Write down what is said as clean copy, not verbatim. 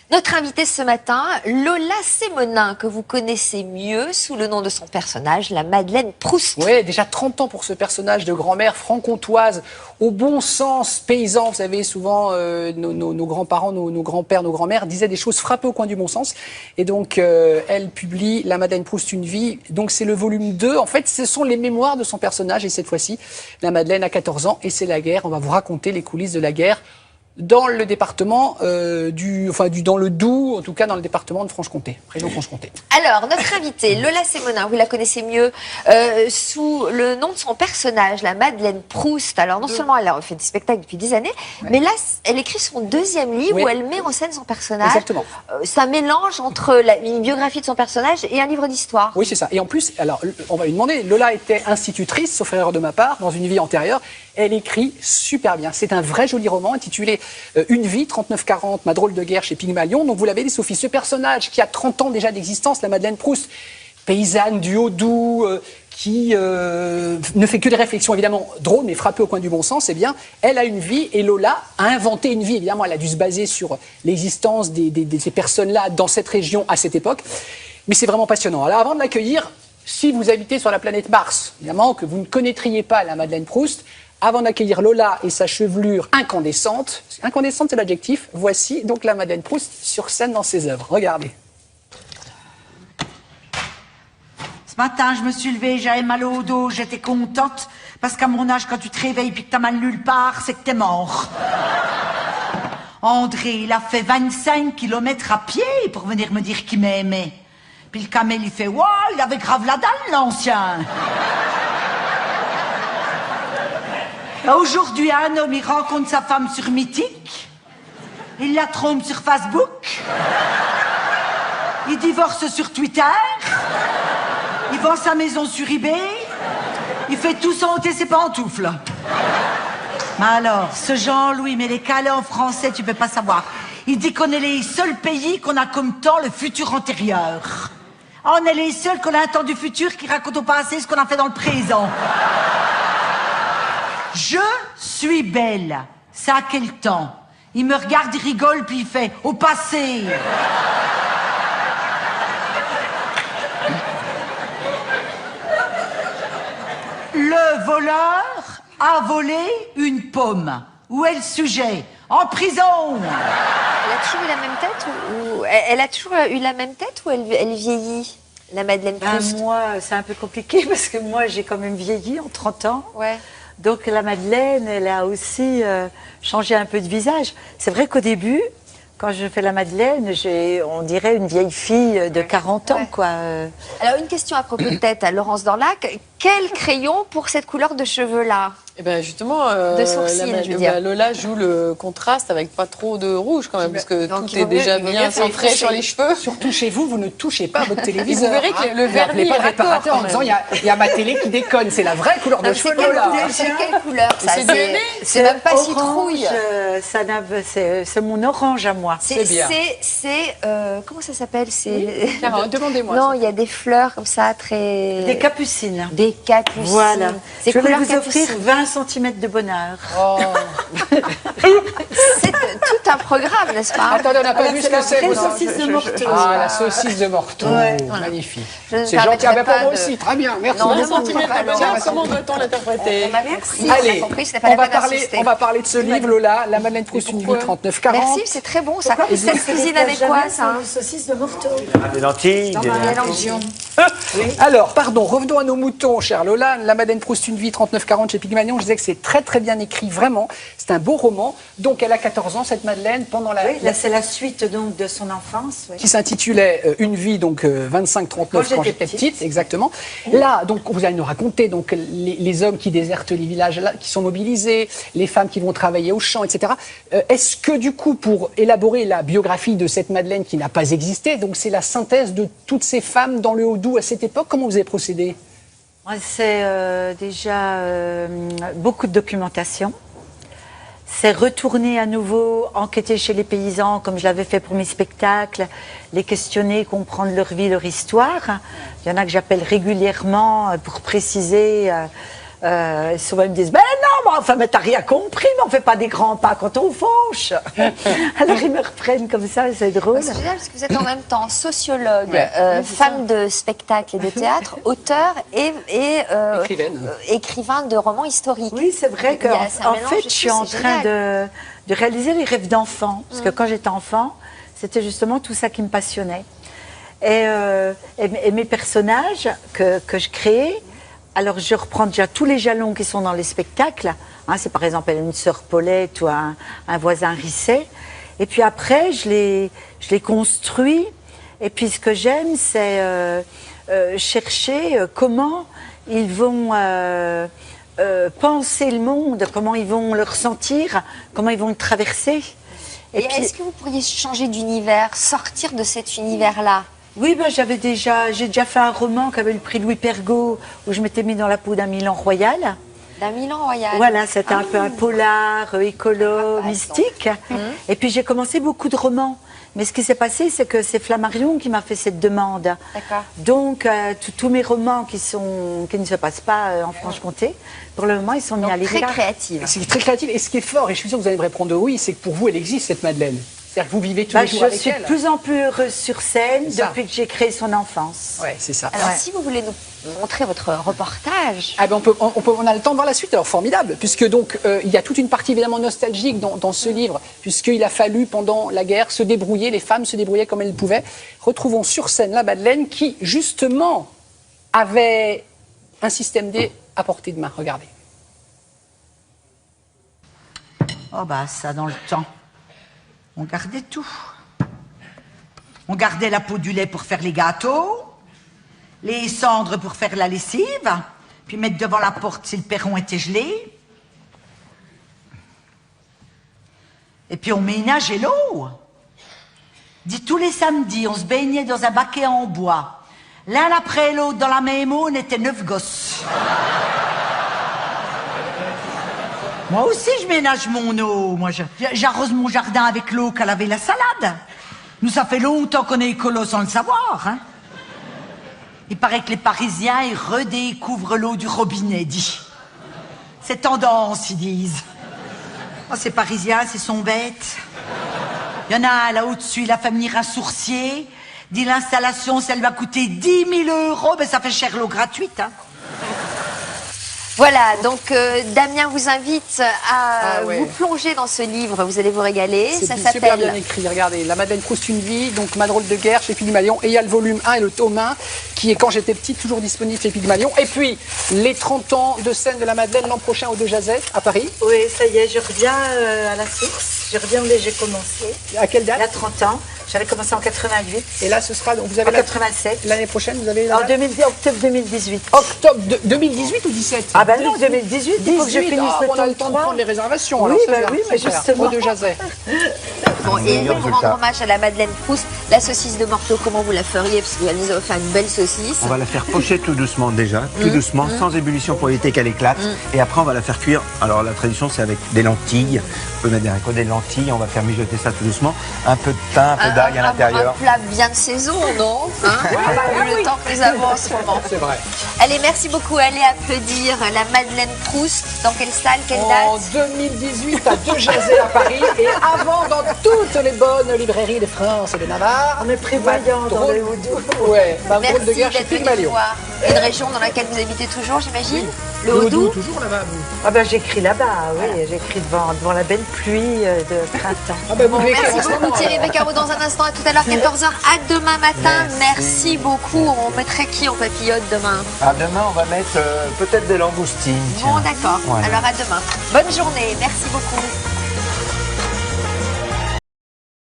Notre invitée ce matin, Lola Sémonin, que vous connaissez mieux sous le nom de son personnage, la Madeleine Proust. Oui, déjà 30 ans pour ce personnage de grand-mère franc-comtoise, au bon sens paysan. Vous savez, souvent, nos grands-parents, nos grands-pères, nos grands-mères disaient des choses frappées au coin du bon sens. Et donc, elle publie La Madeleine Proust, une vie. Donc, c'est le volume 2. En fait, ce sont les mémoires de son personnage. Et cette fois-ci, la Madeleine a 14 ans et c'est la guerre. On va vous raconter les coulisses de la guerre dans le département dans le Doubs, en tout cas dans le département de Franche-Comté, région Franche-Comté. Alors, notre invitée, Lola Sémonin, vous la connaissez mieux sous le nom de son personnage, la Madeleine Proust. Alors, non seulement elle a fait des spectacles depuis des années, mais là, elle écrit son deuxième livre où elle met en scène son personnage. Exactement. C'est un mélange entre une biographie de son personnage et un livre d'histoire. Oui, c'est ça. Et en plus, alors, on va lui demander, Lola était institutrice, sauf erreur de ma part, dans une vie antérieure. Elle écrit super bien. C'est un vrai joli roman intitulé Une vie, 39-40, ma drôle de guerre chez Pygmalion. Donc vous l'avez dit, Sophie, ce personnage qui a 30 ans déjà d'existence, la Madeleine Proust, paysanne du Haut-Doubs, qui ne fait que des réflexions évidemment drôles, mais frappées au coin du bon sens, eh bien, elle a une vie et Lola a inventé une vie. Évidemment, elle a dû se baser sur l'existence de ces personnes-là dans cette région à cette époque. Mais c'est vraiment passionnant. Alors avant de l'accueillir, si vous habitez sur la planète Mars, évidemment, que vous ne connaîtriez pas la Madeleine Proust, avant d'accueillir Lola et sa chevelure incandescente, incandescente c'est l'adjectif, voici donc la Madeleine Proust sur scène dans ses œuvres. Regardez. Ce matin, je me suis levée, j'avais mal au dos, j'étais contente, parce qu'à mon âge, quand tu te réveilles et que t'as mal nulle part, c'est que t'es mort. André, il a fait 25 kilomètres à pied pour venir me dire qu'il m'aimait. Puis le camel, il fait « Wow, il avait grave la dalle, l'ancien !» Aujourd'hui, un homme, il rencontre sa femme sur Mythique, il la trompe sur Facebook, il divorce sur Twitter, il vend sa maison sur eBay, il fait tout sans ôter ses pantoufles. Mais alors, ce Jean-Louis, mais les calés en français, tu peux pas savoir. Il dit qu'on est les seuls pays qu'on a comme temps le futur antérieur. On est les seuls qu'on a un temps du futur qui raconte au passé ce qu'on a fait dans le présent. Je suis belle. Ça a quel temps? Il me regarde, il rigole, puis il fait « au passé ». Le voleur a volé une pomme. Où est le sujet? En prison. Elle a toujours eu la même tête ou elle a toujours eu la même tête ou elle vieillit, la Madeleine Proust? Moi, c'est un peu compliqué parce que moi, j'ai quand même vieilli en 30 ans. Ouais. Donc la Madeleine, elle a aussi changé un peu de visage. C'est vrai qu'au début, quand je fais la Madeleine, on dirait une vieille fille de 40 ans, quoi. Alors, une question à propos de tête à Laurence Dorlac. Quel crayon pour cette couleur de cheveux-là? Eh ben justement, de sourcils, je veux dire. Lola joue le contraste avec pas trop de rouge quand même, parce que donc, tout est déjà bien centré sur les cheveux. Surtout chez vous, vous ne touchez pas à votre téléviseur. Vous verrez que le vernis pas est le réparateur en disant il y a ma télé qui déconne. C'est la vraie couleur de cheveux de Lola. C'est quelle couleur ça? C'est même pas orange, citrouille. C'est mon orange à moi. C'est bien. comment ça s'appelle? Demandez-moi. Non, il y a des fleurs comme ça, très... Des capucines. Des capucines. Voilà. C'est Je vais couleur vous offrir capucine. 20 cm de bonheur. Oh. C'est tout un programme, n'est-ce pas? Attendez, on n'a pas vu ce que c'est. La saucisse de Morteau. Ah, la saucisse de Morteau. Ouais. Magnifique. Je ne C'est gentil. permettrai Ah ben, pour pas moi de- aussi. Très bien. Merci. Non, Un non, centimètre pas de bonheur, Laurence. comment doit-on l'interpréter? On a compris. Allez, On a compris, ce n'est pas on la va peine parler, d'insister. on va parler de ce livre, Lola, La Madeleine Proust, une vie 39-40. Merci, c'est très bon ça. Et cette cuisine avec quoi, ça? Une saucisse de Morteau. Des lentilles, des Mélangeons. Alors, pardon, revenons à nos moutons, chère Lola. La Madeleine Proust, une vie 39-40 chez Pygmalion. Je disais que c'est très très bien écrit, vraiment. C'est un beau roman. Donc, elle a 14 ans, cette Madeleine, pendant Oui, là, c'est la suite donc de son enfance. Oui. qui s'intitulait Une vie, donc 25-39 quand j'étais petite, exactement. Là, donc, vous allez nous raconter donc les hommes qui désertent les villages, là, qui sont mobilisés, les femmes qui vont travailler au champ, etc. Est-ce que, du coup, pour élaborer la biographie de cette Madeleine qui n'a pas existé, donc c'est la synthèse de toutes ces femmes dans le Haut-Doubs à cette époque, comment vous avez procédé? C'est déjà beaucoup de documentation. C'est retourner à nouveau, enquêter chez les paysans, comme je l'avais fait pour mes spectacles, les questionner, comprendre leur vie, leur histoire. Il y en a que j'appelle régulièrement pour préciser. Souvent ils me disent « Ben non, mais t'as rien compris, mais on fait pas des grands pas quand on fauche. Alors ils me reprennent comme ça, c'est drôle. C'est génial parce que vous êtes en même temps sociologue, femme de spectacle et de théâtre, auteur et écrivain de romans historiques. Oui, c'est vrai que C'est un en mélange fait, de je suis tout, en c'est train génial. de réaliser les rêves d'enfant. Parce que quand j'étais enfant, c'était justement tout ça qui me passionnait. Et mes personnages que je crée, alors je reprends déjà tous les jalons qui sont dans les spectacles. Hein, c'est par exemple une sœur Paulette ou un voisin Risset. Et puis après, je les construis. Et puis ce que j'aime, c'est chercher comment ils vont penser le monde, comment ils vont le ressentir, comment ils vont le traverser. Et puis- est-ce que vous pourriez changer d'univers, sortir de cet univers-là? Oui, ben, j'ai déjà fait un roman qui avait le prix Louis Pergaud, où je m'étais mis dans la peau d'un Milan royal. D'un Milan royal. Voilà, c'était un peu un polar, écolo, mystique. Et puis j'ai commencé beaucoup de romans. Mais ce qui s'est passé, c'est que c'est Flammarion qui m'a fait cette demande. D'accord. Donc, tous mes romans qui ne se passent pas en Franche-Comté, pour le moment, ils sont mis à Très l'écart. créative. C'est très créatif. Et ce qui est fort, et je suis sûr que vous allez me répondre oui, c'est que pour vous, elle existe, cette Madeleine. C'est-à-dire que vous vivez tous les jours Je avec suis elle. de plus en plus heureuse sur scène C'est ça. depuis que j'ai créé son enfance. Ouais, c'est ça. Alors, Ouais. si vous voulez nous montrer votre reportage. Ah ben on a le temps de voir la suite, alors formidable, puisque donc il y a toute une partie évidemment nostalgique dans ce livre, puisqu'il a fallu pendant la guerre se débrouiller, les femmes se débrouillaient comme elles pouvaient. Retrouvons sur scène la Madeleine qui justement avait un système D à portée de main, regardez. Oh bah ça, dans le temps, on gardait tout. On gardait la peau du lait pour faire les gâteaux, les cendres pour faire la lessive, puis mettre devant la porte si le perron était gelé. Et puis on ménageait l'eau. Dit tous les samedis, on se baignait dans un baquet en bois. L'un après l'autre dans la même eau, on était 9 gosses. Moi aussi, je ménage mon eau. Moi, j'arrose mon jardin avec l'eau qu'elle avait la salade. Nous, ça fait longtemps qu'on est écolo sans le savoir, hein. Il paraît que les Parisiens, ils redécouvrent l'eau du robinet, dit. C'est tendance, ils disent. Oh, ces Parisiens, c'est sont bêtes. Il y en a un là au-dessus, il a fait venir un sourcier. Dit l'installation, ça lui va coûter 10 000 €. Ben, ça fait cher l'eau gratuite, hein. Voilà, donc Damien vous invite à Ah ouais. vous plonger dans ce livre, vous allez vous régaler. Ça C'est super bien s'appelle écrit, regardez, La Madeleine Proust, une vie, donc Ma drôle de guerre chez Pygmalion, et il y a le volume 1 et le tome 1, qui est Quand j'étais petite, toujours disponible chez Pygmalion, et puis les 30 ans de scène de la Madeleine l'an prochain au De Jazet, à Paris. Oui, ça y est, je reviens à la source. Je reviens où j'ai commencé. À quelle Il y a date? 30 ans. J'avais commencé en 88. Et là, ce sera, donc vous En avez 87. l'année prochaine, vous avez la En date octobre 2018. Octobre 2018 ou 17? Ah ben non, 2018, il faut que je 18, finisse le on a tome le temps de 3. prendre les réservations. Oui, alors, c'est bah bien, oui, mais super. justement. Au De Jazet. bon, et pour rendre hommage à la Madeleine Proust, la saucisse de Morteau, comment vous la feriez? Parce qu'elle nous a offert une belle saucisse. On va la faire pocher tout doucement déjà, tout doucement, sans ébullition pour éviter qu'elle éclate. Et après, on va la faire cuire. Alors, la tradition, c'est avec des lentilles. On peut mettre des haricots, des lentilles. On va faire mijoter ça tout doucement. Un peu de thym, un peu d'ail à l'intérieur. Un plat bien de saison, non hein Vu le temps que nous avons en ce moment. C'est vrai. Allez, merci beaucoup. Allez applaudir la Madeleine Proust. Dans quelle salle, quelle En date? 2018 à De Jazet à Paris et avant dans toutes les bonnes librairies de France et de Navarre. En me prévoyant Ma dans drôle- le Houdou. Ouais, Ma drôle Merci de guerre chez d'être venu Pygmalion. voir. Une région dans laquelle vous habitez toujours, j'imagine? Le Le Haut-Doubs? toujours là-bas, vous. Ah ben j'écris là-bas, oui, j'écris devant la belle pluie de printemps. Ah ben, vous devez écrire en Merci ce beaucoup moment, Thierry alors. Beccaro. Dans un instant, à tout à l'heure, 14h, à demain matin. Merci beaucoup. On mettrait qui en papillote demain? Ah, demain, on va mettre peut-être des langoustines. Bon, tiens. d'accord. Voilà. Alors à demain. Bonne journée. Merci beaucoup.